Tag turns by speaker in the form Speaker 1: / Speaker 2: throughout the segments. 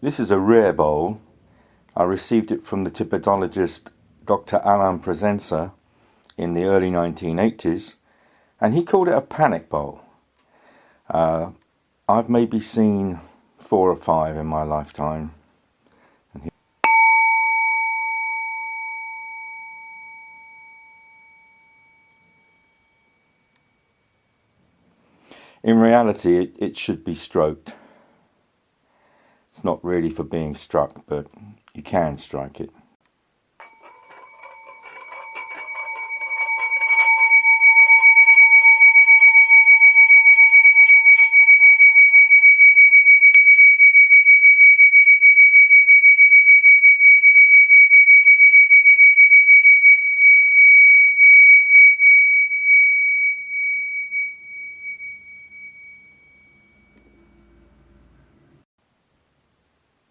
Speaker 1: This is a rare bowl. I received it from the Tibetologist Dr. Alain Presenza in the early 1980s, and he called it a panic bowl. I've maybe seen 4 or 5 in my lifetime. In reality, it should be stroked. It's not really for being struck, but you can strike it.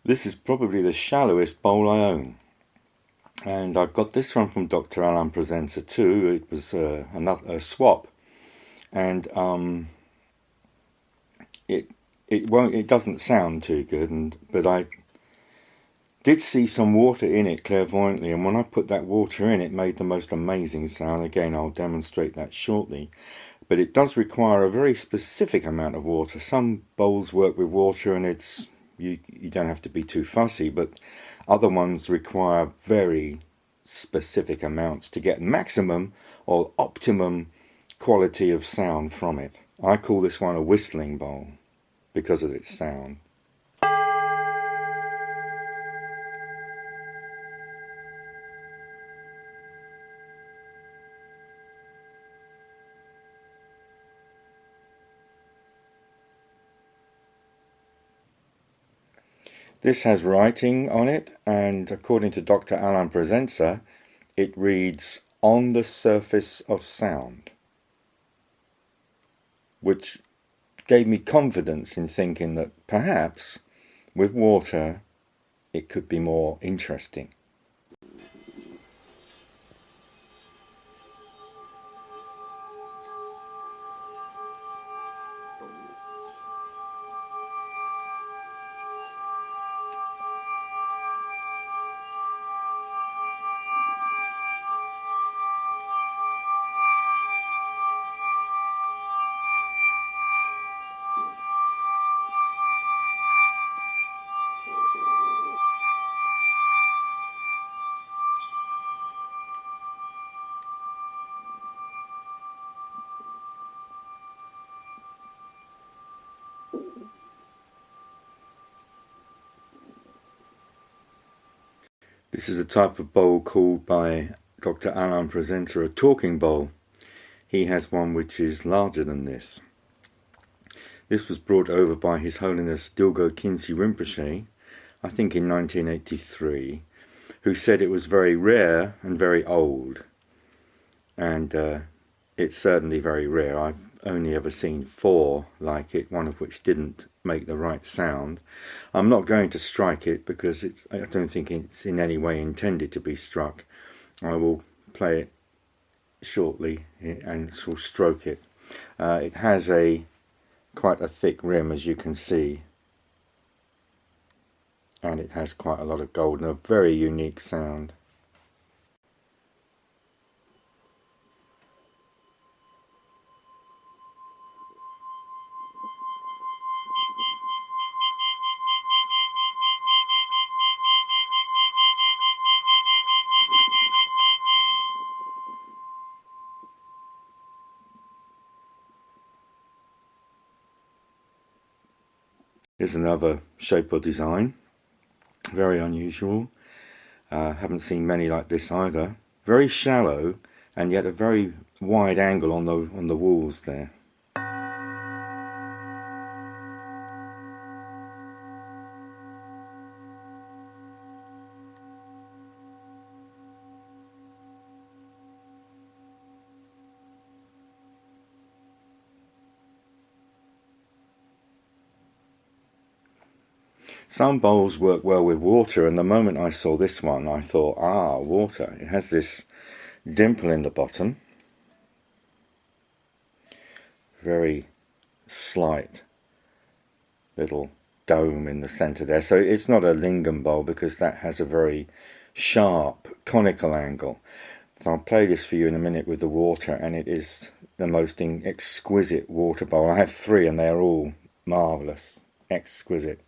Speaker 1: This is probably the shallowest bowl I own, and I got this one from Dr. Alain Presenza too. It was a swap, and it doesn't sound too good, but I did see some water in it clairvoyantly, and when I put that water in, it made the most amazing sound. Again, I'll demonstrate that shortly. But it does require a very specific amount of water. Some bowls work with water and you don't have to be too fussy, but other ones require very specific amounts to get maximum or optimum quality of sound from it. I call this one a whistling bowl because of its sound. This has writing on it, and according to Dr. Alain Presenza, it reads, "On the surface of sound," which gave me confidence in thinking that perhaps with water it could be more interesting. This is a type of bowl called by Dr. Alain Presenza a talking bowl. He has one which is larger than this. This was brought over by His Holiness Dilgo Khyentse Rinpoche, I think in 1983, who said it was very rare and very old. And it's certainly very rare. I've only ever seen 4 like it, one of which didn't make the right sound. I'm not going to strike it because I don't think it's in any way intended to be struck. I will play it shortly and sort of stroke it. It has quite a thick rim, as you can see, and it has quite a lot of gold and a very unique sound. Here's another shape or design, very unusual. Haven't seen many like this either. Very shallow and yet a very wide angle on the walls there. Some bowls work well with water, and the moment I saw this one I thought, water. It has this dimple in the bottom, very slight little dome in the center there. So it's not a lingam bowl because that has a very sharp conical angle. So I'll play this for you in a minute with the water, and it is the most exquisite water bowl. I have 3 and they're all marvellous, exquisite.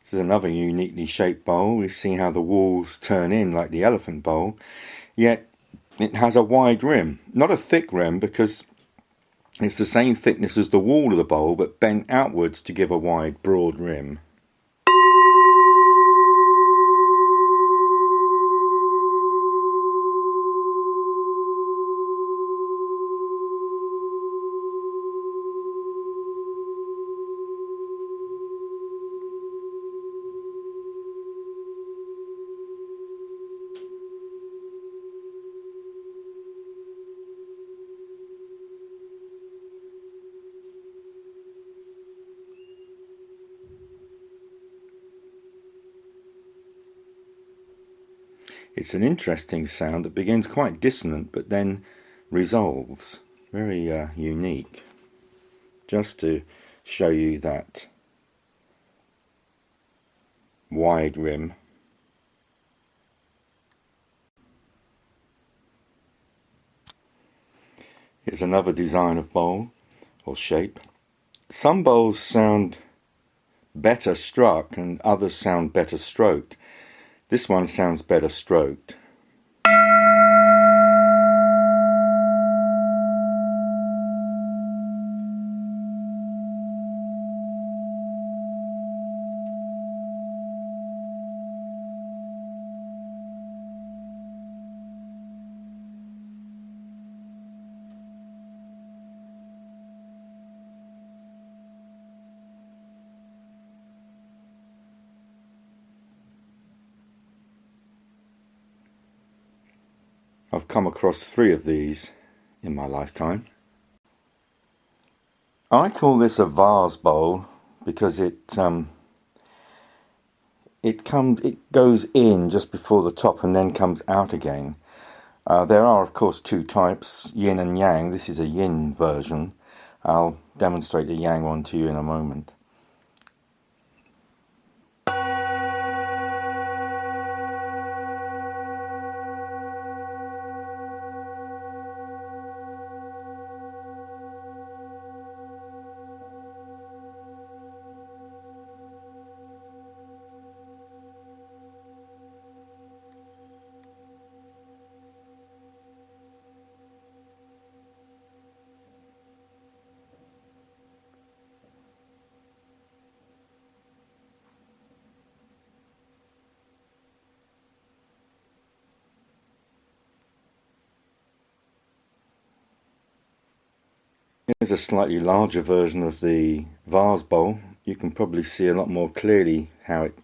Speaker 1: This is another uniquely shaped bowl. We see how the walls turn in like the elephant bowl, yet it has a wide rim. Not a thick rim because it's the same thickness as the wall of the bowl, but bent outwards to give a wide, broad rim. It's an interesting sound that begins quite dissonant but then resolves. Very unique. Just to show you that wide rim. Here's another design of bowl or shape. Some bowls sound better struck and others sound better stroked. This one sounds better stroked. I've come across 3 of these in my lifetime. I call this a vase bowl because it goes in just before the top and then comes out again. There are of course 2 types, yin and yang. This is a yin version. I'll demonstrate the yang one to you in a moment. Here's a slightly larger version of the vase bowl. You can probably see a lot more clearly how it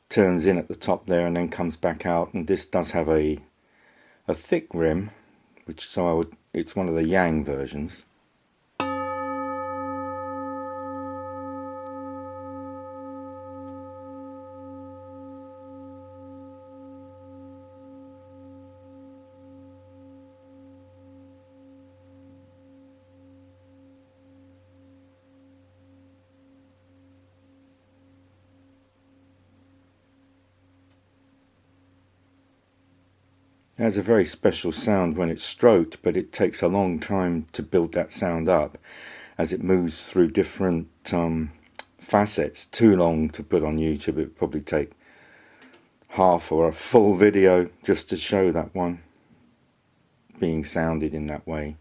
Speaker 1: turns in at the top there and then comes back out, and this does have a thick rim, it's one of the yang versions. It has a very special sound when it's stroked, but it takes a long time to build that sound up as it moves through different facets. Too long to put on YouTube. It would probably take half or a full video just to show that one being sounded in that way.